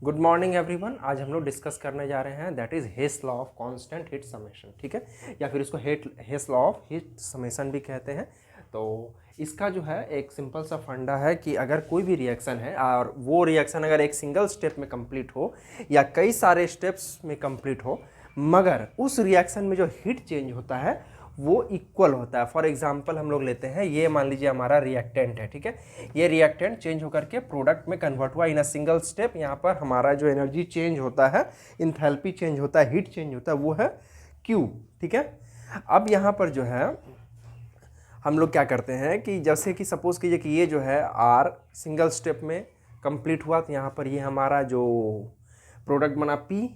Good morning everyone. आज हम लोग डिस्कस करने जा रहे हैं that is Hess law of constant heat summation, ठीक है, या फिर इसको Hess law of heat summation भी कहते हैं। तो इसका जो है एक सिंपल सा फंडा है कि अगर कोई भी रिएक्शन है और वो रिएक्शन अगर एक सिंगल स्टेप में कंप्लीट हो या कई सारे स्टेप्स में कंप्लीट हो, मगर उस रिएक्शन में जो हीट चेंज होता है वो इक्वल होता है। फॉर एग्जांपल हम लोग लेते हैं, ये मान लीजिए हमारा रिएक्टेंट है, ठीक है। ये रिएक्टेंट चेंज होकर के प्रोडक्ट में कन्वर्ट हुआ इन अ सिंगल स्टेप। यहाँ पर हमारा जो एनर्जी चेंज होता है, इंथैल्पी चेंज होता है, हीट चेंज होता है, वो है Q, ठीक है। अब यहाँ पर जो है हम लोग क्या करते हैं कि जैसे कि सपोज कीजिए कि ये जो है R सिंगल स्टेप में कंप्लीट हुआ, तो यहाँ पर ये हमारा जो प्रोडक्ट बना P,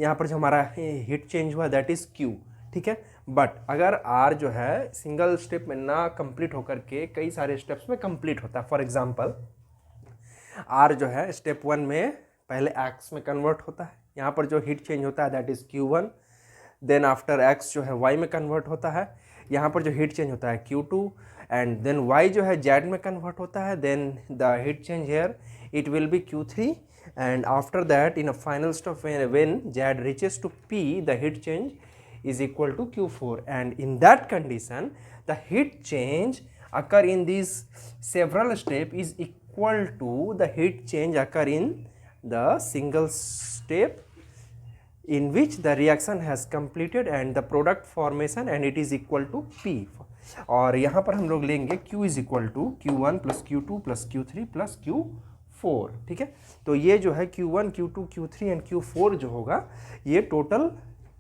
यहाँ पर जो हमारा हीट चेंज हुआ दैट इज़ Q, ठीक है। बट अगर R जो है सिंगल स्टेप में ना कंप्लीट होकर के कई सारे स्टेप्स में कंप्लीट होता है। फॉर एग्जांपल R जो है स्टेप 1 में पहले X में कन्वर्ट होता है, यहाँ पर जो हीट चेंज होता है that is Q1। Then after X जो है Y में कन्वर्ट होता है, यहाँ पर जो हीट चेंज होता है Q2। एंड देन Y जो है Z में कन्वर्ट होता है, then the heat change here it will be Q3। and after that in a final step when Z reaches to P, the heat change is equal to Q4, and in that condition the heat change occur in these several step is equal to the heat change occur in the single step in which the reaction has completed and the product formation, and it is equal to P। और यहाँ पर हम लोग लेंगे Q is equal to Q1 plus Q2 plus Q3 plus Q4, ठीक है। तो ये जो है Q1, Q2, Q3 and Q4 जो होगा ये टोटल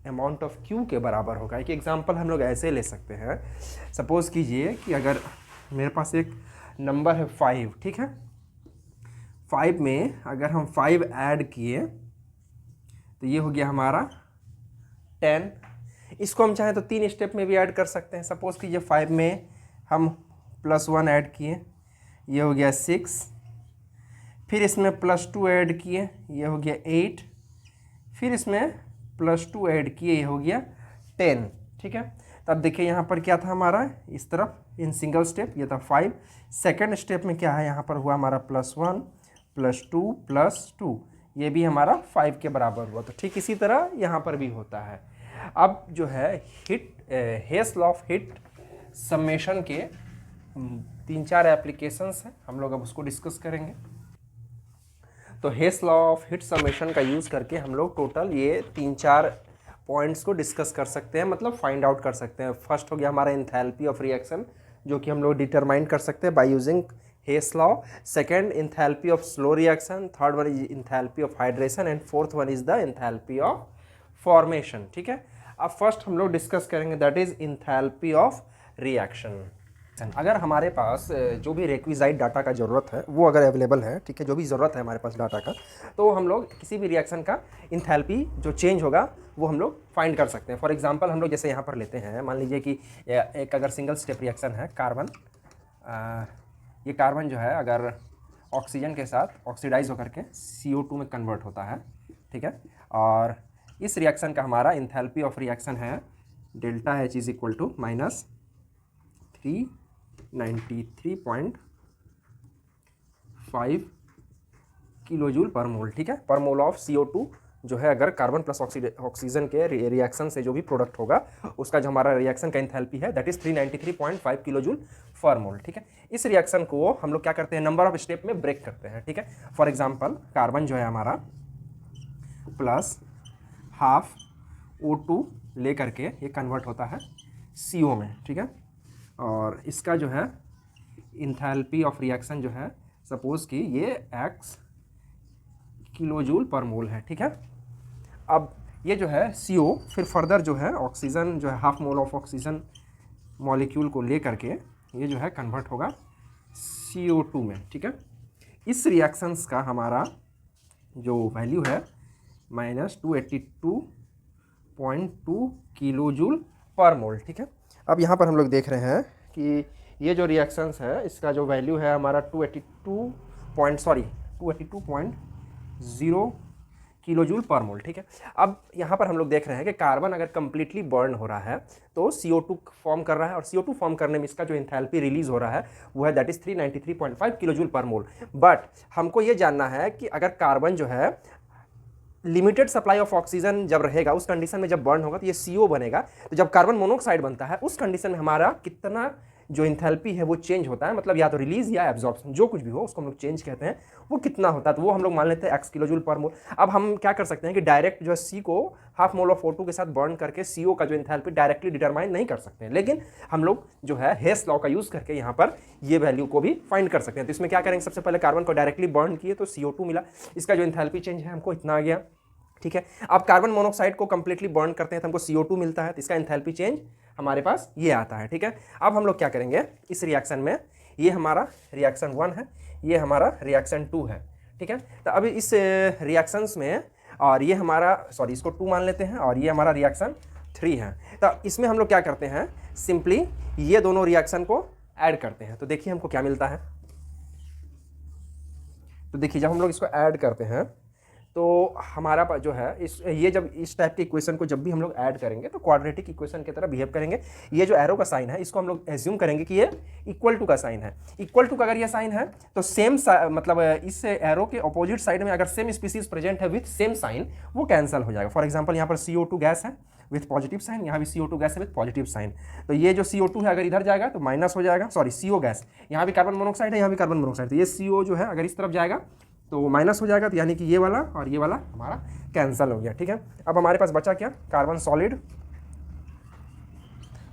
अमाउंट ऑफ Q के बराबर होगा। एक एग्जांपल हम लोग ऐसे ले सकते हैं, सपोज कीजिए कि अगर मेरे पास एक नंबर है 5, ठीक है। 5 में अगर हम 5 ऐड किए तो ये हो गया हमारा 10। इसको हम चाहें तो 3 स्टेप में भी ऐड कर सकते हैं। सपोज कीजिए 5 में हम +1 ऐड किए, ये हो गया 6। फिर इसमें +2 ऐड किए, ये हो गया 8। फिर इसमें +2 ऐड किए, ये हो गया 10, ठीक है। तब देखिए यहाँ पर क्या था हमारा, इस तरफ इन सिंगल स्टेप ये था 5। सेकंड स्टेप में क्या है, यहाँ पर हुआ हमारा +1 +2 +2, ये भी हमारा 5 के बराबर हुआ। तो ठीक इसी तरह यहाँ पर भी होता है। अब जो है हेस लॉ ऑफ हीट समेशन के 3-4 एप्लीकेशंस हैं, हम लोग अब उसको डिस्कस करेंगे। तो हेस लॉ ऑफ हीट समेशन का यूज़ करके हम लोग टोटल ये 3-4 पॉइंट्स को डिस्कस कर सकते हैं, मतलब फाइंड आउट कर सकते हैं। फर्स्ट हो गया हमारा इंथैल्पी ऑफ रिएक्शन, जो कि हम लोग डिटरमाइन कर सकते हैं by using Hess law. Second enthalpy of slow reaction, third one is enthalpy of hydration, and fourth one is the enthalpy of formation, ठीक है। अब फर्स्ट हम लोग डिस्कस करेंगे that is enthalpy of reaction. अगर हमारे पास जो भी रिक्विजाइट डाटा का ज़रूरत है वो अगर अवेलेबल है, ठीक है, जो भी ज़रूरत है हमारे पास डाटा का, तो हम लोग किसी भी रिएक्शन का इंथैल्पी जो चेंज होगा वो हम लोग फाइंड कर सकते हैं। फॉर एग्जांपल हम लोग जैसे यहाँ पर लेते हैं, मान लीजिए कि एक अगर सिंगल स्टेप रिएक्शन है कार्बन, ये कार्बन जो है अगर ऑक्सीजन के साथ ऑक्सीडाइज होकर के CO2 में कन्वर्ट होता है, ठीक है। और इस रिएक्शन का हमारा इंथैल्पी ऑफ रिएक्शन है ΔH is equal to -393.5 kilojoule per mole, ठीक है, पर मोल ऑफ CO2 जो है अगर कार्बन प्लस ऑक्सीजन के रिएक्शन से जो भी प्रोडक्ट होगा उसका जो हमारा रिएक्शन का इंथैल्पी है that is 393.5 kilojoule per mole, ठीक है। इस रिएक्शन को हम लोग क्या करते हैं, नंबर ऑफ स्टेप में ब्रेक करते हैं, ठीक है। फॉर एग्जांपल कार्बन जो है हमारा +½ O2 ले करके ये कन्वर्ट होता है CO में, ठीक है। और इसका जो है इंथैल्पी ऑफ रिएक्शन जो है सपोज कि ये X किलोजूल पर मोल है, ठीक है। अब ये जो है CO फिर फर्दर जो है ऑक्सीजन जो है ½ मोल ऑफ ऑक्सीजन मॉलिक्यूल को ले करके ये जो है कन्वर्ट होगा CO2 में, ठीक है। इस रिएक्शंस का हमारा जो वैल्यू है -282.2 किलोजूल पर मोल, ठीक है। अब यहाँ पर हम लोग देख रहे हैं कि ये जो रिएक्शंस है इसका जो वैल्यू है हमारा 282.0 किलोजूल पर मोल, ठीक है। अब यहाँ पर हम लोग देख रहे हैं कि कार्बन अगर कंप्लीटली बर्न हो रहा है तो CO2 फॉर्म कर रहा है, और CO2 फॉर्म करने में इसका जो इंथैल्पी रिलीज हो रहा है वो है that is 393.5 kilojoule per mole. But हमको ये जानना है कि अगर कार्बन जो है लिमिटेड सप्लाई ऑफ ऑक्सीजन जब रहेगा उस कंडीशन में जब बर्न होगा तो ये CO बनेगा। तो जब कार्बन मोनोऑक्साइड बनता है उस कंडीशन में हमारा कितना जो इंथैल्पी है वो चेंज होता है, मतलब या तो रिलीज या एब्जॉर्प्शन जो कुछ भी हो उसको हम लोग चेंज कहते हैं, वो कितना होता है तो वो हम लोग मान लेते हैं x किलोजूल पर मोल। अब हम क्या कर सकते हैं कि डायरेक्ट जो है C को हाफ मोल ऑफ O2 के साथ बर्न करके CO का जो इंथैल्पी डायरेक्टली डिटरमाइन नहीं कर सकते हैं, लेकिन हम लोग जो है हेस लॉ का यूज करके यहाँ पर ये वैल्यू को भी फाइंड कर सकते हैं। तो इसमें क्या करेंगे, सबसे पहले कार्बन को डायरेक्टली बर्न किए तो CO2 मिला, इसका जो इंथैल्पी चेंज है हमको इतना आ गया, ठीक है। अब कार्बन मोनोऑक्साइड को कंप्लीटली बर्न करते हैं तो हमको CO2 मिलता है, तो इसका एंथैल्पी चेंज हमारे पास ये आता है, ठीक है। अब हम लोग क्या करेंगे इस रिएक्शन में, ये हमारा रिएक्शन 1 है, ये हमारा रिएक्शन 2 है, ठीक है। तो अभी इस रिएक्शंस में, और ये हमारा सॉरी इसको 2 मान लेते हैं, और ये हमारा रिएक्शन 3 है। तो इसमें हम लोग क्या करते हैं, सिंपली ये दोनों रिएक्शन को ऐड करते हैं। तो देखिए हमको क्या मिलता है, तो देखिए जब हम लोग इसको ऐड करते हैं तो हमारा पास जो है ये जब इस टाइप के इक्वेशन को जब भी हम लोग ऐड करेंगे तो क्वाड्रेटिक इक्वेशन की तरह बिहेव करेंगे। ये जो एरो का साइन है इसको हम लोग एज्यूम करेंगे कि ये इक्वल टू का साइन है। इक्वल टू का अगर ये साइन है तो सेम मतलब इस एरो के अपोजिट साइड में अगर सेम स्पीसीज प्रेजेंट है विथ सेम साइन वो कैंसिल हो जाएगा। फॉर एग्जाम्पल यहाँ पर CO2 गैस है विथ पॉजिटिव साइन, यहाँ भी CO2 गैस है विथ पॉजिटिव साइन, तो ये जो CO2 है अगर इधर जाएगा तो माइनस हो जाएगा, सॉरी CO गैस, यहाँ भी कार्बन मोनोऑक्साइड है, यहाँ भी कार्बन मोनोऑक्साइड, तो ये CO जो है अगर इस तरफ जाएगा तो माइनस हो जाएगा, तो यानी कि ये वाला और ये वाला हमारा कैंसिल हो गया, ठीक है। अब हमारे पास बचा क्या, carbon solid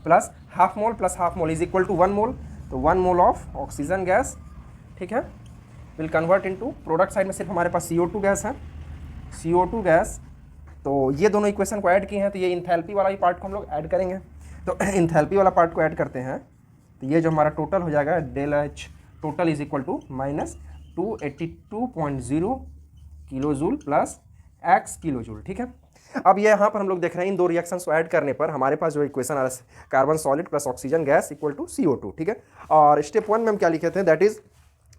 plus half mole is equal to 1 mole, तो 1 मोल ऑफ ऑक्सीजन गैस, ठीक है, will convert into product side में सिर्फ हमारे पास CO2 गैस है, CO2 गैस। तो ये दोनों इक्वेशन को ऐड किए हैं तो ये इंथैल्पी वाला ही पार्ट को हम लोग ऐड करेंगे। तो इंथैल्पी वाला पार्ट को ऐड करते हैं तो ये जो हमारा टोटल हो जाएगा del H total is equal to -282.0 kilojoule plus x kilojoule, ठीक है। अब ये यहाँ पर हम लोग देख रहे हैं इन दो रिएक्शंस को ऐड करने पर हमारे पास जो इक्वेशन आ रहा है carbon solid plus oxygen gas equal to CO2, ठीक है। और स्टेप 1 में हम क्या लिखे थे, that is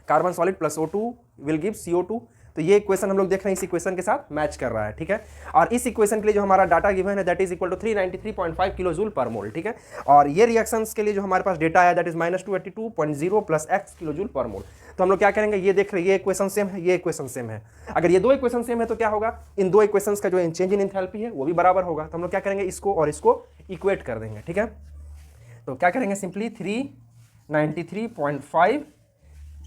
carbon solid plus O2 will give CO2। तो ये इक्वेशन हम लोग देख रहे हैं इस इक्वेशन के साथ मैच कर रहा है, ठीक है। और इस इक्वेशन के लिए जो हमारा डाटा गिवन है that is equal to 393.5 kilojoule per mole, ठीक है। और ये रिएक्शंस के लिए जो हमारे पास डेटा है that is -282.0 plus x kilojoule per मोल। तो हम लोग क्या करेंगे, ये देख रहे हैं ये इक्वेशन सेम है, ये इक्वेशन सेम है। अगर ये दो इक्वेशन सेम है तो क्या होगा, इन दो इक्वेशंस का जो चेंज इन एंथैल्पी है वो भी बराबर होगा। तो हम लोग क्या करेंगे, इसको और इसको इक्वेट कर देंगे, ठीक है। तो क्या करेंगे, simply 393.5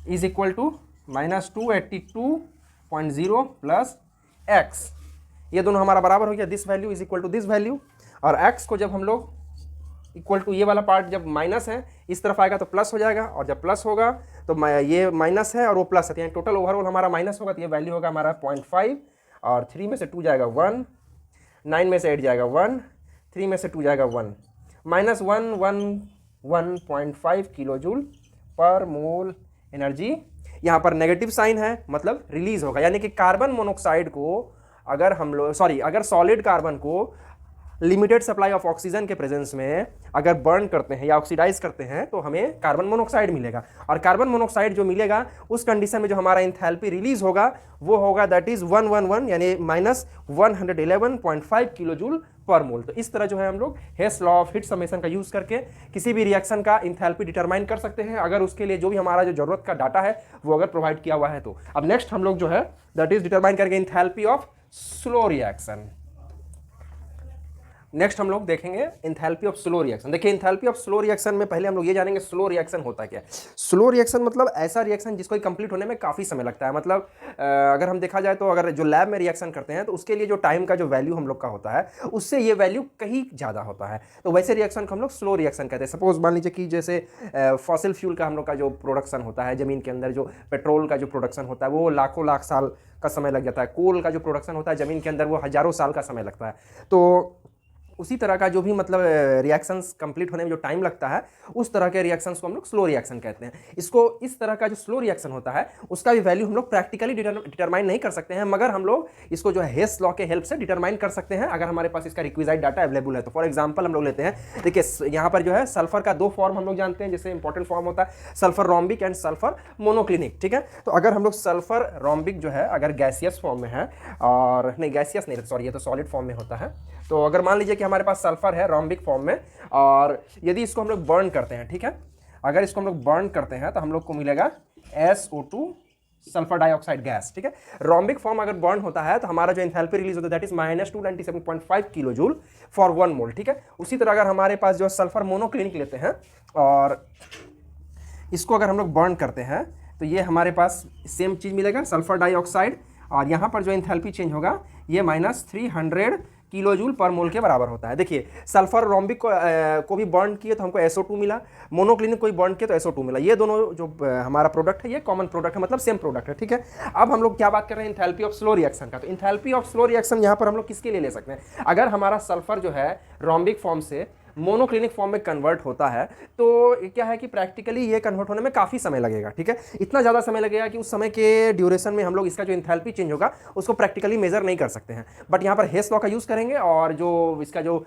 is equal to -282.0 plus x, ये दोनों हमारा बराबर हो गया, this value is equal to this value. और x को जब हम लोग इक्वल टू ये वाला पार्ट जब माइनस है इस तरफ आएगा तो प्लस हो जाएगा, और जब प्लस होगा तो ये माइनस है और वो प्लस है, तो टोटल ओवरऑल हमारा माइनस होगा, तो ये वैल्यू होगा हमारा 0.5, और 3 में से 2 जाएगा 1, 9 में से 8 जाएगा 1, 3 में से 2 जाएगा 1, -111.5 किलोजूल पर मोल एनर्जी। यहाँ पर नेगेटिव साइन है मतलब रिलीज होगा, यानी कि कार्बन मोनोऑक्साइड को अगर हम लोग अगर सॉलिड कार्बन को लिमिटेड सप्लाई ऑफ ऑक्सीजन के प्रेजेंस में अगर बर्न करते हैं या ऑक्सीडाइज करते हैं तो हमें कार्बन मोनोऑक्साइड मिलेगा, और कार्बन मोनोऑक्साइड जो मिलेगा उस कंडीशन में जो हमारा एंथैल्पी रिलीज होगा वो होगा दैट इज 111 यानी -111.5 किलोजूल पर मोल। तो इस तरह जो है हम लोग हेस लॉ ऑफ हीट समेशन का यूज करके किसी भी रिएक्शन का एंथैल्पी डिटरमाइन कर सकते हैं, अगर उसके लिए जो भी हमारा जो जरूरत का डाटा है वो अगर प्रोवाइड किया हुआ है तो। अब नेक्स्ट हम लोग जो है दैट इज डिटरमाइन करेंगे enthalpy of slow reaction. Next हम लोग देखेंगे एंथैल्पी ऑफ स्लो रिएक्शन। देखिए एंथैल्पी ऑफ स्लो रिएक्शन में पहले हम लोग ये जानेंगे स्लो रिएक्शन होता क्या है। स्लो रिएक्शन मतलब ऐसा रिएक्शन जिसको कंप्लीट होने में काफ़ी समय लगता है, मतलब अगर हम देखा जाए तो अगर जो लैब में रिएक्शन करते हैं तो उसके लिए जो टाइम का जो वैल्यू हम लोग का होता है उससे ये वैल्यू कहीं ज़्यादा होता है, तो वैसे रिएक्शन को हम लोग स्लो रिएक्शन कहते हैं। सपोज मान लीजिए कि जैसे फॉसिल फ्यूल का हम लोग का जो प्रोडक्शन होता है ज़मीन के अंदर, जो पेट्रोल का जो प्रोडक्शन होता है वो लाखों लाख साल का समय लग जाता है, कोल का जो प्रोडक्शन होता है ज़मीन के अंदर वो हज़ारों साल का समय लगता है। तो उसी तरह का जो भी मतलब रिएक्शंस कंप्लीट होने में जो टाइम लगता है उस तरह के रिएक्शंस को हम लोग स्लो रिएक्शन कहते हैं। इसको इस तरह का जो स्लो रिएक्शन होता है उसका भी वैल्यू हम लोग प्रैक्टिकली डिटरमाइन नहीं कर सकते हैं, मगर हम लोग इसको जो है हेस लॉ के हेल्प से डिटरमाइन कर सकते हैं अगर हमारे पास इसका रिक्विजाइट डाटा अवेलेबल है तो। फॉर एग्जाम्पल हम लोग लेते हैं, देखिए यहाँ पर जो है सल्फर का 2 फॉर्म हम लोग जानते हैं, जैसे इंपॉर्टेंट फॉर्म होता है sulphur rhombic and sulphur monoclinic, ठीक है। तो अगर हम लोग सल्फर रोम्बिक जो है अगर गैसियस फॉर्म में है, और नहीं गैसियस नहीं सॉरी ये तो सॉलिड फॉर्म में होता है, तो अगर मान लीजिए कि हमारे पास सल्फर है रोम्बिक फॉर्म में, और यदि इसको हम लोग बर्न करते हैं, ठीक है, अगर इसको हम लोग बर्न करते हैं तो हम लोग को मिलेगा SO2 सल्फर डाइऑक्साइड गैस, ठीक है। रोम्बिक फॉर्म अगर बर्न होता है तो हमारा जो एंथैल्पी रिलीज होता है that is -297.5 kilo joule for 1 मोल, ठीक है। उसी तरह अगर हमारे पास जो सल्फर मोनोक्लिनिक लेते हैं और इसको अगर हम लोग बर्न करते हैं तो ये हमारे पास सेम चीज़ मिलेगा, सल्फर डाइऑक्साइड, और यहाँ पर जो एंथैल्पी चेंज होगा ये -300 किलो जूल पर मोल के बराबर होता है। देखिए सल्फर रोम्बिक को भी बर्न किए तो हमको SO2 मिला, मोनोक्लिनिक को भी बर्न किए तो SO2 मिला। ये दोनों जो हमारा प्रोडक्ट है ये कॉमन प्रोडक्ट है, मतलब सेम प्रोडक्ट है, ठीक है। अब हम लोग क्या बात कर रहे हैं इंथैल्पी ऑफ स्लो रिएक्शन का। तो इंथैल्पी ऑफ स्लो रिएक्शन यहाँ पर हम लोग किसके लिए ले सकते हैं, अगर हमारा सल्फर जो है रोम्बिक फॉर्म से मोनोक्लिनिक फॉर्म में कन्वर्ट होता है तो क्या है कि प्रैक्टिकली ये कन्वर्ट होने में काफ़ी समय लगेगा, ठीक है। इतना ज़्यादा समय लगेगा कि उस समय के ड्यूरेशन में हम लोग इसका जो इंथैल्पी चेंज होगा उसको प्रैक्टिकली मेजर नहीं कर सकते हैं। बट यहाँ पर हेस लॉ का यूज़ करेंगे और जो इसका जो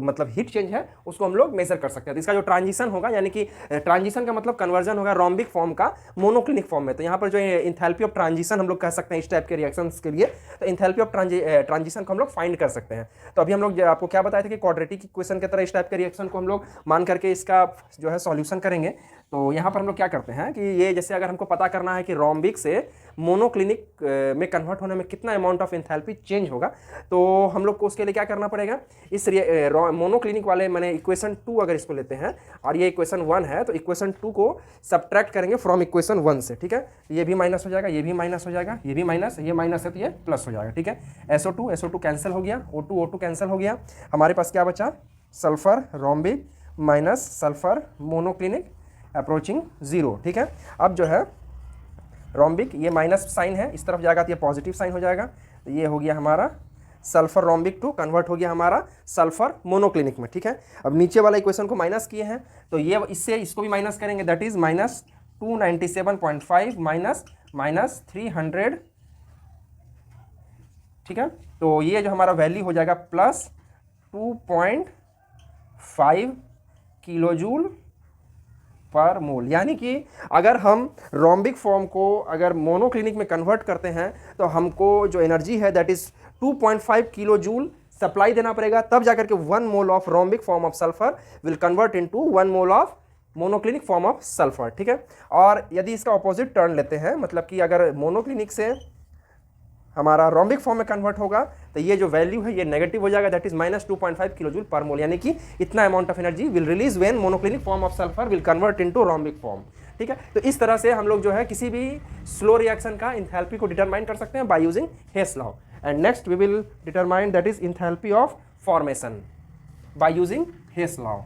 मतलब हीट चेंज है उसको हम लोग मेजर कर सकते हैं। तो इसका जो ट्रांजिशन होगा, यानी कि ट्रांजिशन का मतलब कन्वर्जन होगा रोम्बिक फॉर्म का मोनोक्लिनिक फॉर्म में, तो यहाँ पर जो इंथैल्पी ऑफ ट्रांजिशन हम लोग कह सकते हैं इस टाइप के रिएक्शंस के लिए, तो इंथैल्पी ऑफ ट्रांजिशन को हम लोग फाइंड कर सकते हैं। तो अभी हम लोग आपको क्या बताए थे कि क्वाड्रेटिक इक्वेशन की तरह इस टाइप के रिएक्शन को हम लोग मान करके इसका जो है सॉल्यूशन करेंगे। तो यहाँ पर हम लोग क्या करते हैं कि ये जैसे अगर हमको पता करना है कि रोम्बिक से मोनोक्लिनिक में कन्वर्ट होने में कितना अमाउंट ऑफ एंथैल्पी चेंज होगा, तो हम लोग को उसके लिए क्या करना पड़ेगा, इस मोनोक्लिनिक वाले मैंने इक्वेशन 2 अगर इसको लेते हैं और ये इक्वेशन 1 है तो इक्वेशन 2 को सब्ट्रैक्ट करेंगे फ्रॉम इक्वेशन 1 से, ठीक है। ये भी माइनस हो जाएगा, ये भी माइनस हो जाएगा, ये भी माइनस, ये माइनस है तो ये प्लस हो जाएगा, ठीक है। SO2 कैंसिल हो गया, O2 कैंसिल हो गया, हमारे पास क्या बचा, sulphur rhombic minus sulphur monoclinic approaching 0, ठीक है। अब जो है रोम्बिक ये माइनस साइन है, इस तरफ जाएगा तो ये पॉजिटिव साइन हो जाएगा, तो ये हो गया हमारा सल्फर रोम्बिक 2 कन्वर्ट हो गया हमारा सल्फर मोनोक्लिनिक में, ठीक है। अब नीचे वाला इक्वेशन को माइनस किए हैं तो ये इससे इसको भी माइनस करेंगे, दैट इज -297.5 माइनस 300, ठीक है। तो ये जो हमारा वैल्यू हो जाएगा प्लस 2.5 किलो जूल पर मोल। यानी कि अगर हम रोम्बिक फॉर्म को अगर मोनोक्लिनिक में कन्वर्ट करते हैं तो हमको जो एनर्जी है that is 2.5 kilo joule supply देना पड़ेगा, तब जाकर के 1 mole of rhombic form of sulphur will convert into 1 mole of monoclinic form of sulphur, ठीक है। और यदि इसका ऑपोजिट टर्न लेते हैं, मतलब कि अगर मोनोक्लिनिक से हमारा रोम्बिक फॉर्म में कन्वर्ट होगा तो ये जो वैल्यू है ये नेगेटिव हो जाएगा, that is -2.5 kilo joule per मोल। यानी कि इतना amount of energy will release when monoclinic form of sulphur will convert into rhombic form, ठीक है। तो इस तरह से हम लोग जो है किसी भी स्लो रिएक्शन का इंथैल्पी को डिटरमाइन कर सकते हैं by using Hess law. And next we will determine that is enthalpy of formation by using Hess law.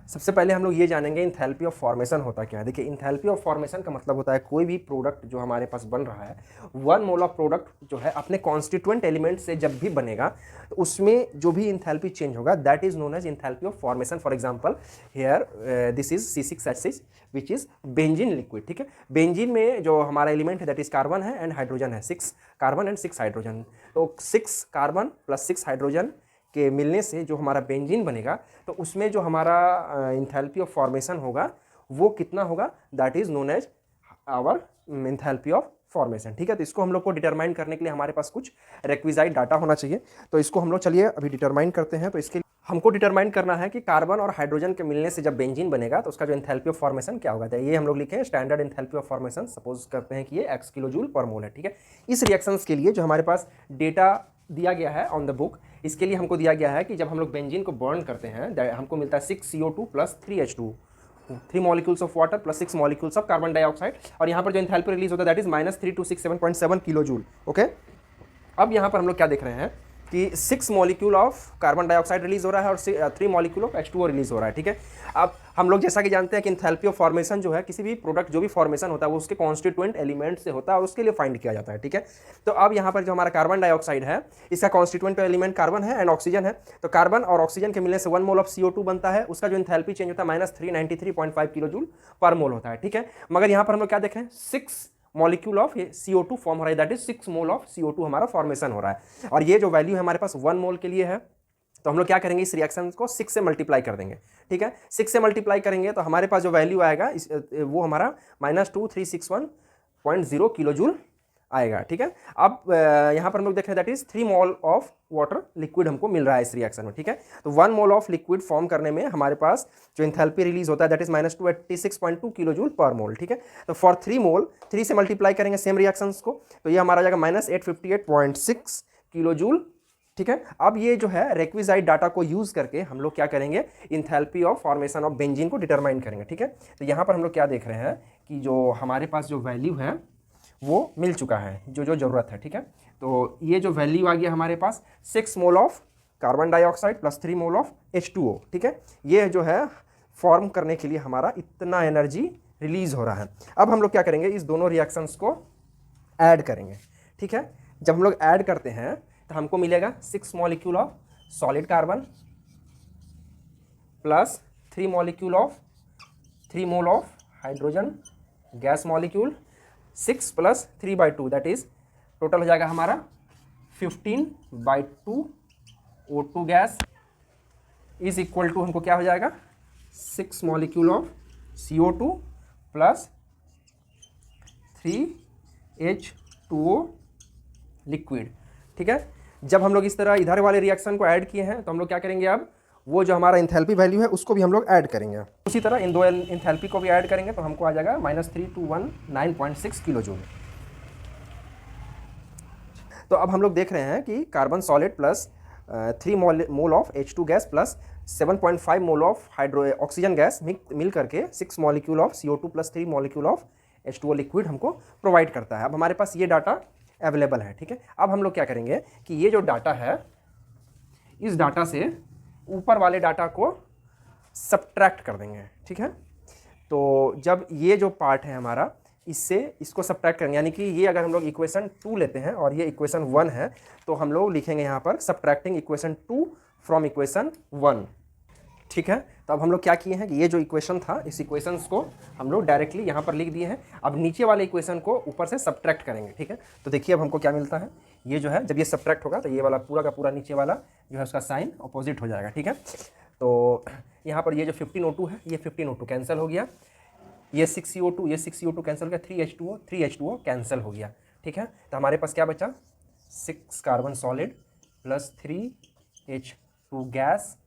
सबसे पहले हम लोग ये जानेंगे इंथैल्पी ऑफ फॉर्मेशन होता क्या है। देखिए इंथैल्पी ऑफ फॉर्मेशन का मतलब होता है कोई भी प्रोडक्ट जो हमारे पास बन रहा है, 1 मोल ऑफ प्रोडक्ट जो है अपने कॉन्स्टिट्यूएंट एलिमेंट से जब भी बनेगा तो उसमें जो भी इंथैल्पी चेंज होगा that is known as enthalpy of formation. For example here this is C6H6 which is benzene liquid, ठीक है। बेंजीन में जो हमारा एलिमेंट है दैट इज कार्बन है एंड हाइड्रोजन है, 6 कार्बन एंड 6 हाइड्रोजन। तो 6 कार्बन प्लस 6 हाइड्रोजन के मिलने से जो हमारा बेंजीन बनेगा तो उसमें जो हमारा इंथैल्पी ऑफ फॉर्मेशन होगा वो कितना होगा, that is known as our enthalpy of formation, ठीक है। तो इसको हम लोग को डिटरमाइन करने के लिए हमारे पास कुछ रिक्विजाइट डाटा होना चाहिए, तो इसको हम लोग चलिए अभी डिटरमाइन करते हैं। तो इसके लिए हमको डिटरमाइन करना है कि कार्बन और हाइड्रोजन के मिलने से जब बेंजीन बनेगा तो उसका जो इंथैल्पी ऑफ फॉर्मेशन क्या होगा। तो ये हम लोग लिखे standard enthalpy of formation, suppose करते हैं कि ये x किलो जूल पर मोल है, ठीक है। इस रिएक्शंस के लिए जो हमारे पास डेटा दिया गया है ऑन द बुक, इसके लिए हमको दिया गया है कि जब हम लोग बेंजीन को बर्न करते हैं हमको मिलता है 6 CO2 plus 3H2, 3 molecules of water plus 6 molecules of carbon dioxide, और यहाँ पर जो एंथैल्पी रिलीज होता है that is -3267.7 kilo joule, okay. अब यहाँ पर हम लोग क्या देख रहे हैं कि 6 molecule of carbon dioxide release हो रहा है और 3 मॉलिक्यूल ऑफ H2O रिलीज हो रहा है, ठीक है। अब हम लोग जैसा कि जानते हैं कि इंथैल्पी ऑफ फॉर्मेशन जो है किसी भी प्रोडक्ट जो भी फॉर्मेशन होता है वो उसके कॉन्स्टिट्यूएंट एलिमेंट से होता है और उसके लिए फाइंड किया जाता है, ठीक है। तो अब यहाँ पर जो हमारा कार्बन डाइऑक्साइड है इसका कॉन्स्टिट्यूएंट एलिमेंट कार्बन है एंड ऑक्सीजन है, तो कार्बन और ऑक्सीजन के मिलने से 1 मोल ऑफ CO2 बनता है, उसका जो इंथैल्पी चेंज होता है -393.5 किलो जूल पर मोल होता है, ठीक है। मगर यहाँ पर हम लोग क्या देख रहे हैं, 6 मॉलिक्यूल ऑफ CO2 फॉर्म हो रहा है, that is 6 mole of CO2 हमारा फॉर्मेशन हो रहा है, और ये जो वैल्यू है हमारे पास 1 मोल के लिए है। तो हम लोग क्या करेंगे, इस रिएक्शन को 6 से मल्टीप्लाई कर देंगे, ठीक है। 6 से मल्टीप्लाई करेंगे तो हमारे पास जो वैल्यू आएगा वो हमारा -2361.0 किलो जूल आएगा, ठीक है। अब यहाँ पर हम लोग देख रहे हैं that is 3 mole of water liquid हमको मिल रहा है इस रिएक्शन में, ठीक है। तो 1 मोल ऑफ लिक्विड फॉर्म करने में हमारे पास जो इंथैल्पी रिलीज होता है that is -286.2 kilo joule per mole, ठीक है। तो फॉर 3 मोल 3 से मल्टीप्लाई करेंगे सेम रिएक्शंस को, तो ये हमारा जाएगा -858.6 किलो जूल, ठीक है। अब ये जो है रिक्विजाइट डाटा को यूज करके हम लोग क्या करेंगे, enthalpy of formation of benzene को डिटरमाइन करेंगे, ठीक है। तो यहाँ पर हम लोग क्या देख रहे हैं कि जो हमारे पास जो वैल्यू है वो मिल चुका है, जो जो ज़रूरत है, ठीक है। तो ये जो वैल्यू आ गया हमारे पास 6 mole of carbon dioxide plus 3 mole of H2O, ठीक है। ये जो है फॉर्म करने के लिए हमारा इतना एनर्जी रिलीज हो रहा है। अब हम लोग क्या करेंगे, इस दोनों रिएक्शंस को ऐड करेंगे, ठीक है। जब हम लोग ऐड करते हैं तो हमको मिलेगा 6 molecule of solid carbon plus 3 molecule of 3 mole of hydrogen gas molecule, 6 plus 3/2 that is total हो जाएगा हमारा 15/2 O2 gas is equal to हमको क्या हो जाएगा 6 molecule of CO2 plus 3H2O liquid, ठीक है। जब हम लोग इस तरह इधर वाले रिएक्शन को ऐड किए हैं तो हम लोग क्या करेंगे, अब वो जो हमारा इंथैल्पी वैल्यू है उसको भी हम लोग ऐड करेंगे। उसी तरह इन दो इंथैल्पी को भी ऐड करेंगे तो हमको आ जाएगा -3219.6 किलो जूल। तो अब हम लोग देख रहे हैं कि carbon solid plus 3 mole of H2 gas plus 7.5 mole of oxygen gas मिल करके 6 molecule of CO2 plus 3 molecule of H2O liquid हमको प्रोवाइड करता है। अब हमारे पास ये डाटा अवेलेबल है, ठीक है। अब हम लोग क्या करेंगे कि ये जो डाटा है इस डाटा से ऊपर वाले डाटा को सब्ट्रैक्ट कर देंगे, ठीक है। तो जब ये जो पार्ट है हमारा इससे इसको सब्ट्रैक्ट करेंगे, यानी कि ये अगर हम लोग इक्वेशन 2 लेते हैं और ये इक्वेशन 1 है तो हम लोग लिखेंगे यहाँ पर सब्ट्रैक्टिंग इक्वेशन 2 फ्रॉम इक्वेशन 1, ठीक है। तो अब हम लोग क्या किए हैं कि ये जो इक्वेशन था इस इक्वेशंस को हम लोग डायरेक्टली यहाँ पर लिख दिए हैं। अब नीचे वाले इक्वेशन को ऊपर से सब्ट्रैक्ट करेंगे, ठीक है। तो देखिए अब हमको क्या मिलता है, ये जो है जब ये सब्ट्रैक्ट होगा तो ये वाला पूरा का पूरा नीचे वाला जो है उसका साइन अपोजिट हो जाएगा, ठीक है। तो यहाँ पर ये जो 15O2 है ये 15O2 कैंसिल हो गया, ये 6CO2 ये 6CO2 कैंसिल हो गया, 3H2O कैंसिल हो गया, ठीक है। तो हमारे पास क्या बचा 6 carbon solid plus 3H2 gas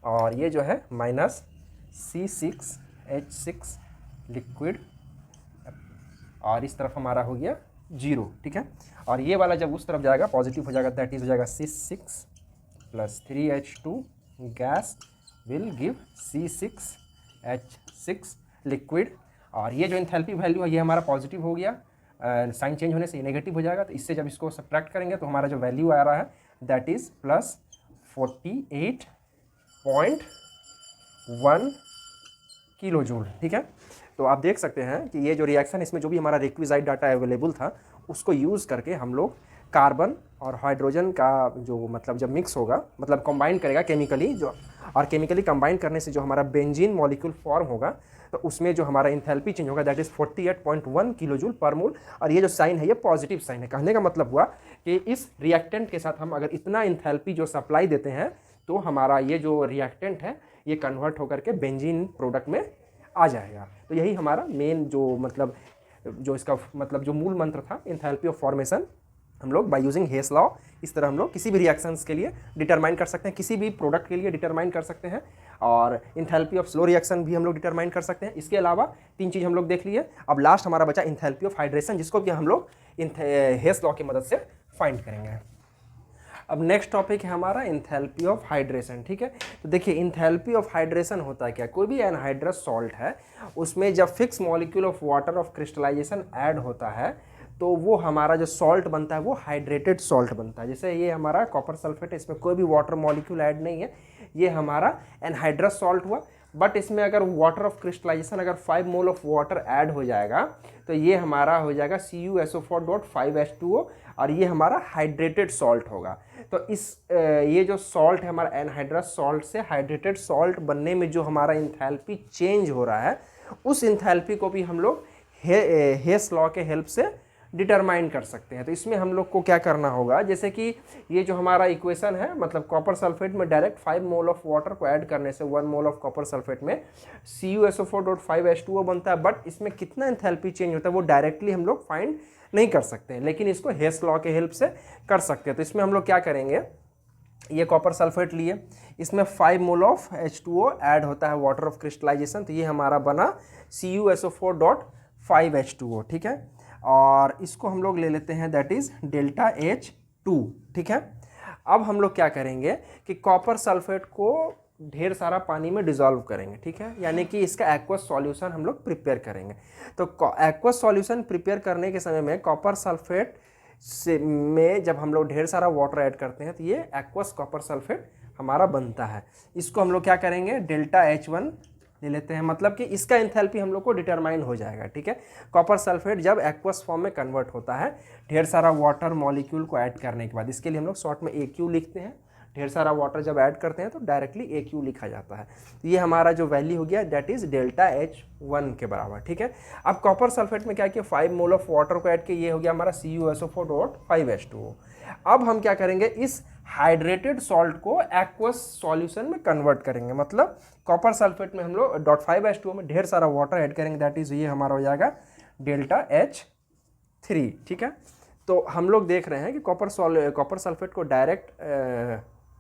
और ये जो है -C6H6 लिक्विड और इस तरफ हमारा हो गया 0, ठीक है। और ये वाला जब उस तरफ जाएगा पॉजिटिव हो जाएगा दैट इज हो जाएगा C6 plus 3H2 gas will give C6H6 liquid. और ये जो इंथैल्पी वैल्यू है ये हमारा पॉजिटिव हो गया, साइन चेंज होने से ये नेगेटिव हो जाएगा। तो इससे जब इसको सब्ट्रैक्ट करेंगे तो हमारा जो वैल्यू आ रहा है that is plus 48.1 kilo joule, ठीक है। तो आप देख सकते हैं कि ये जो रिएक्शन इसमें जो भी हमारा रिक्विजाइट डाटा अवेलेबल था उसको यूज़ करके हम लोग कार्बन और हाइड्रोजन का जो मतलब जब मिक्स होगा मतलब कंबाइन करेगा केमिकली जो, और केमिकली कंबाइन करने से जो हमारा बेंजीन मॉलिक्यूल फॉर्म होगा तो उसमें जो हमारा इंथैल्पी चेंज होगा that is 48.1 kilo joule per mole. और ये जो साइन है ये पॉजिटिव साइन है। कहने का मतलब हुआ कि इस रिएक्टेंट के साथ हम अगर इतना इंथैल्पी जो सप्लाई देते हैं तो हमारा ये जो रिएक्टेंट है ये कन्वर्ट होकर के बेंजीन प्रोडक्ट में आ जाएगा। तो यही हमारा मेन जो मतलब जो इसका मतलब जो मूल मंत्र था इंथैल्पी ऑफ फॉर्मेशन हम लोग बाय यूजिंग हेस लॉ इस तरह हम लोग किसी भी रिएक्शंस के लिए डिटरमाइन कर सकते हैं, किसी भी प्रोडक्ट के लिए डिटरमाइन कर सकते हैं और इंथैल्पी ऑफ स्लो रिएक्शन भी हम लोग डिटरमाइन कर सकते हैं। इसके अलावा 3 चीज़ हम लोग देख लिए। अब लास्ट हमारा बचा इंथैल्पी ऑफ हाइड्रेशन जिसको भी हम लोग हेस लॉ की मदद से फाइंड करेंगे। अब नेक्स्ट टॉपिक है हमारा इंथैल्पी ऑफ हाइड्रेशन, ठीक है। तो देखिए इंथैल्पी ऑफ हाइड्रेशन होता है क्या, कोई भी एनहाइड्रस सॉल्ट है उसमें जब fix molecule of water of crystallization add होता है तो वो हमारा जो सॉल्ट बनता है वो हाइड्रेटेड सॉल्ट बनता है। जैसे ये हमारा कॉपर सल्फेट है, इसमें कोई भी वाटर मॉलिक्यूल ऐड नहीं है, ये हमारा एनहाइड्रस सॉल्ट हुआ। बट इसमें अगर वाटर ऑफ क्रिस्टलाइजेशन अगर 5 मोल ऑफ वाटर ऐड हो जाएगा तो ये हमारा हो जाएगा CuSO4.5H2O और ये हमारा हाइड्रेटेड सॉल्ट होगा। तो इस ये जो सॉल्ट है हमारा एनहाइड्रस सॉल्ट से हाइड्रेटेड सॉल्ट बनने में जो हमारा इंथैल्पी चेंज हो रहा है उस इंथैल्पी को भी हम लोग हेस लॉ के हेल्प से डिटरमाइन कर सकते हैं। तो इसमें हम लोग को क्या करना होगा, जैसे कि ये जो हमारा इक्वेशन है मतलब कॉपर सल्फेट में डायरेक्ट 5 मोल ऑफ वाटर को ऐड करने से 1 मोल ऑफ कॉपर सल्फेट में CuSO4.5H2O बनता है। बट इसमें कितना एंथैल्पी चेंज होता है वो डायरेक्टली हम लोग फाइंड नहीं कर सकते, लेकिन इसको हेस लॉ के हेल्प से कर सकते हैं। तो इसमें हम लोग क्या करेंगे, ये कॉपर सल्फेट लिए, इसमें 5 मोल ऑफ H2O ऐड होता है वाटर ऑफ क्रिस्टलाइजेशन, तो ये हमारा बना CuSO4.5H2O, ठीक है। और इसको हम लोग ले लेते हैं, दैट इज डेल्टा H2, ठीक है। अब हम लोग क्या करेंगे कि कॉपर सल्फेट को ढेर सारा पानी में डिसॉल्व करेंगे, ठीक है, यानी कि इसका एक्वस सॉल्यूशन हम लोग प्रिपेयर करेंगे। तो एक्वस सॉल्यूशन प्रिपेयर करने के समय में कॉपर सल्फेट से में जब हम लोग ढेर सारा वाटर ऐड करते हैं तो ये एक्वस कॉपर सल्फेट हमारा बनता है। इसको हम लोग क्या करेंगे, डेल्टा H1 ले लेते हैं, मतलब कि इसका एंथैल्पी हम लोग को डिटरमाइन हो जाएगा, ठीक है। कॉपर सल्फेट जब एक्वस फॉर्म में कन्वर्ट होता है ढेर सारा वाटर मॉलिक्यूल को ऐड करने के बाद, इसके लिए हम लोग शॉर्ट में AQ लिखते हैं। ढेर सारा वाटर जब ऐड करते हैं तो डायरेक्टली AQ लिखा जाता है। तो ये हमारा जो वैल्यू हो गया दैट इज डेल्टा H1 के बराबर, ठीक है। अब कॉपर सल्फेट में क्या किया, 5 मोल ऑफ वाटर को ऐड किया, ये हो गया हमारा CuSO4.5H2O। अब हम क्या करेंगे, इस हाइड्रेटेड सॉल्ट को एक्वस सॉल्यूशन में कन्वर्ट करेंगे, मतलब कॉपर सल्फेट में हम लोग .5H2O में ढेर सारा वाटर ऐड करेंगे, दैट इज ये हमारा हो जाएगा डेल्टा H3, ठीक है। तो हम लोग देख रहे हैं कि कॉपर सल्फेट को डायरेक्ट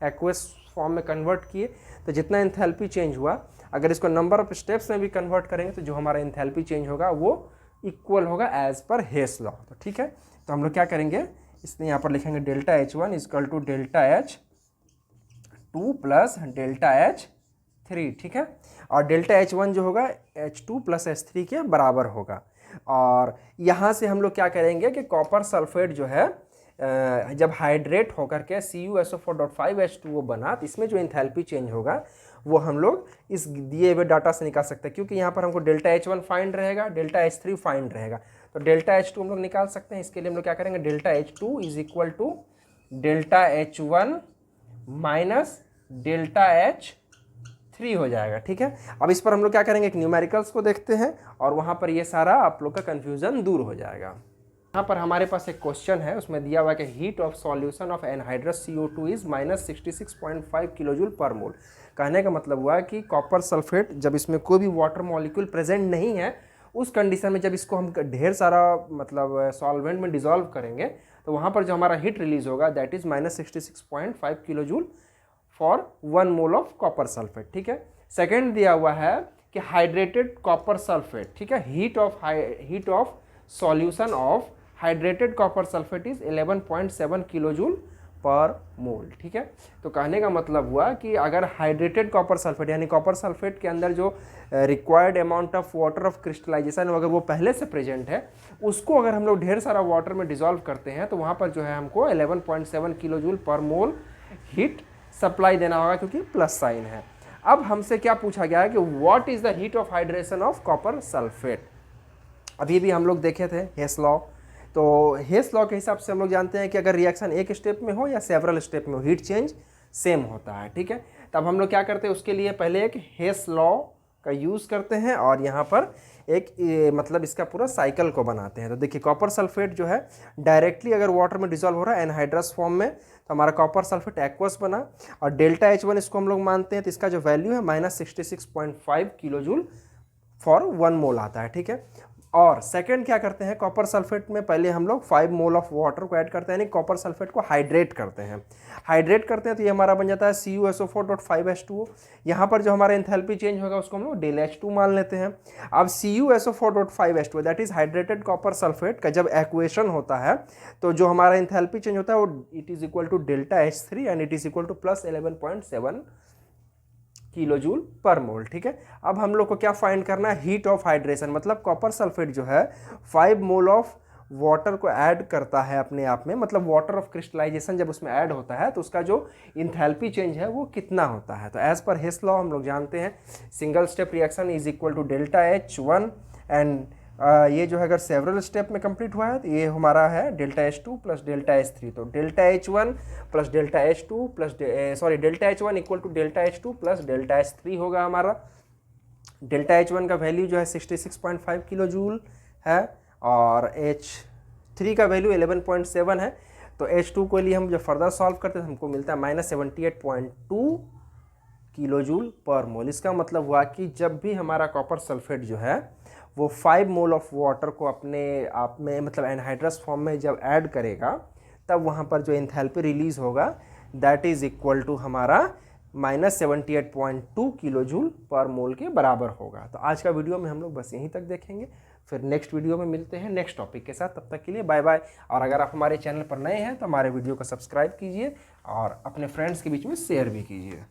एक्वस फॉर्म में कन्वर्ट किए तो जितना एंथैल्पी चेंज हुआ, अगर इसको नंबर ऑफ स्टेप्स में भी कन्वर्ट करेंगे तो जो हमारा एंथैल्पी चेंज होगा वो इक्वल होगा एज पर हेस लॉ। तो ठीक है, तो हम लोग क्या करेंगे, इसमें यहाँ पर लिखेंगे delta H1 equal to delta H2 plus delta H3, ठीक है। और डेल्टा H1 जो होगा H2 प्लस H3 के बराबर होगा। और यहाँ से हम लोग क्या करेंगे कि कॉपर सल्फेट जो है जब हाइड्रेट होकर के CuSO4.5H2O बना, तो इसमें जो एंथैल्पी चेंज होगा वो हम लोग इस दिए हुए डाटा से निकाल सकते हैं, क्योंकि यहाँ पर हमको डेल्टा H1 फाइंड रहेगा, डेल्टा H3 फाइंड रहेगा। तो डेल्टा H2 हम लोग निकाल सकते हैं। इसके लिए हम लोग क्या करेंगे, delta H2 is equal to delta H1 minus delta H3 हो जाएगा, ठीक है। अब इस पर हम लोग क्या करेंगे, एक न्यूमेरिकल्स को देखते हैं और वहाँ पर ये सारा आप लोग का कन्फ्यूजन दूर हो जाएगा। यहाँ पर हमारे पास एक क्वेश्चन है, उसमें दिया हुआ है कि heat of solution of anhydrous CO2 is -66.5 kilojoule per मोल। कहने का मतलब हुआ कि कॉपर सल्फेट जब इसमें कोई भी वाटर मॉलिक्यूल प्रेजेंट नहीं है, उस कंडीशन में जब इसको हम ढेर सारा मतलब सॉल्वेंट में डिसॉल्व करेंगे तो वहाँ पर जो हमारा हीट रिलीज होगा that is -66.5 kilojoule for 1 mole of copper sulphate, ठीक है। सेकेंड दिया हुआ है कि हाइड्रेटेड कॉपर सल्फेट, ठीक है, heat of solution of hydrated copper sulphate is 11.7 kilojoule per mole, ठीक है। तो कहने का मतलब हुआ कि अगर हाइड्रेटेड कॉपर सल्फेट यानी कॉपर सल्फेट के अंदर जो required amount of water of crystallization अगर वो पहले से प्रेजेंट है, उसको अगर हम लोग ढेर सारा वाटर में डिसॉल्व करते हैं तो वहाँ पर जो है हमको 11.7 किलोजूल पर मोल हीट सप्लाई देना होगा, क्योंकि प्लस साइन है। अब हमसे क्या पूछा गया है कि what is the heat of hydration of copper sulphate. अभी भी हम लोग देखे थे हेस लॉ, तो हेस लॉ के हिसाब से हम लोग जानते हैं कि अगर रिएक्शन एक स्टेप में हो या सेवरल स्टेप में हो, हीट चेंज सेम होता है, ठीक है। तब हम लोग क्या करते हैं, उसके लिए पहले एक हेस लॉ का यूज़ करते हैं और यहाँ पर एक मतलब इसका पूरा साइकिल को बनाते हैं। तो देखिए कॉपर सल्फेट जो है डायरेक्टली अगर वाटर में डिसॉल्व हो रहा है एनहाइड्रस फॉर्म में, तो हमारा कॉपर सल्फेट एक्वस बना और डेल्टा H1 इसको हम लोग मानते हैं, तो इसका जो वैल्यू है -66.5 किलोजूल फॉर 1 मोल आता है, ठीक है। और सेकंड क्या करते हैं, कॉपर सल्फेट में पहले हम लोग 5 मोल ऑफ वाटर को ऐड करते हैं, यानी कॉपर सल्फेट को हाइड्रेट करते हैं। तो ये हमारा बन जाता है CuSO4.5H2O। यहाँ पर जो हमारा एंथैल्पी चेंज होगा उसको हम लोग डेल H2 मान लेते हैं। अब CuSO4.5H2 that is hydrated copper sulphate का जब एक्वेशन होता है तो जो हमारा एंथैल्पी चेंज होता है वो it is equal to delta H3 and it is equal to plus 11.7 kilojoule per mole, ठीक है। अब हम लोग को क्या फाइंड करना है, हीट ऑफ हाइड्रेशन, मतलब कॉपर सल्फेट जो है 5 मोल ऑफ वाटर को ऐड करता है अपने आप में, मतलब वाटर ऑफ क्रिस्टलाइजेशन जब उसमें ऐड होता है तो उसका जो इंथैल्पी चेंज है वो कितना होता है। तो एज पर हेस लॉ हम लोग जानते हैं single step reaction is equal to delta H1 and ये जो है अगर सेवरल स्टेप में कंप्लीट हुआ है तो ये हमारा है delta H2 plus delta H3। तो delta H1 plus delta H2 plus delta H1 equal to delta H2 plus delta H3 होगा हमारा। डेल्टा H1 का वैल्यू जो है 66.5 किलो जूल है और H3 का वैल्यू 11.7 है। तो H2 को लिए हम जब फर्दर सॉल्व करते हैं हमको मिलता है -78.2 किलो जूल पर मोल। इसका मतलब हुआ कि जब भी हमारा कॉपर सल्फेट जो है वो 5 मोल ऑफ वाटर को अपने आप में मतलब एनहाइड्रस फॉर्म में जब ऐड करेगा तब वहाँ पर जो एंथैल्पी रिलीज होगा दैट इज़ इक्वल टू हमारा -78.2 किलो जूल पर मोल के बराबर होगा। तो आज का वीडियो में हम लोग बस यहीं तक देखेंगे, फिर नेक्स्ट वीडियो में मिलते हैं नेक्स्ट टॉपिक के साथ। तब तक के लिए बाय बाय। और अगर आप हमारे चैनल पर नए हैं तो हमारे वीडियो को सब्सक्राइब कीजिए और अपने फ्रेंड्स के बीच में शेयर भी कीजिए।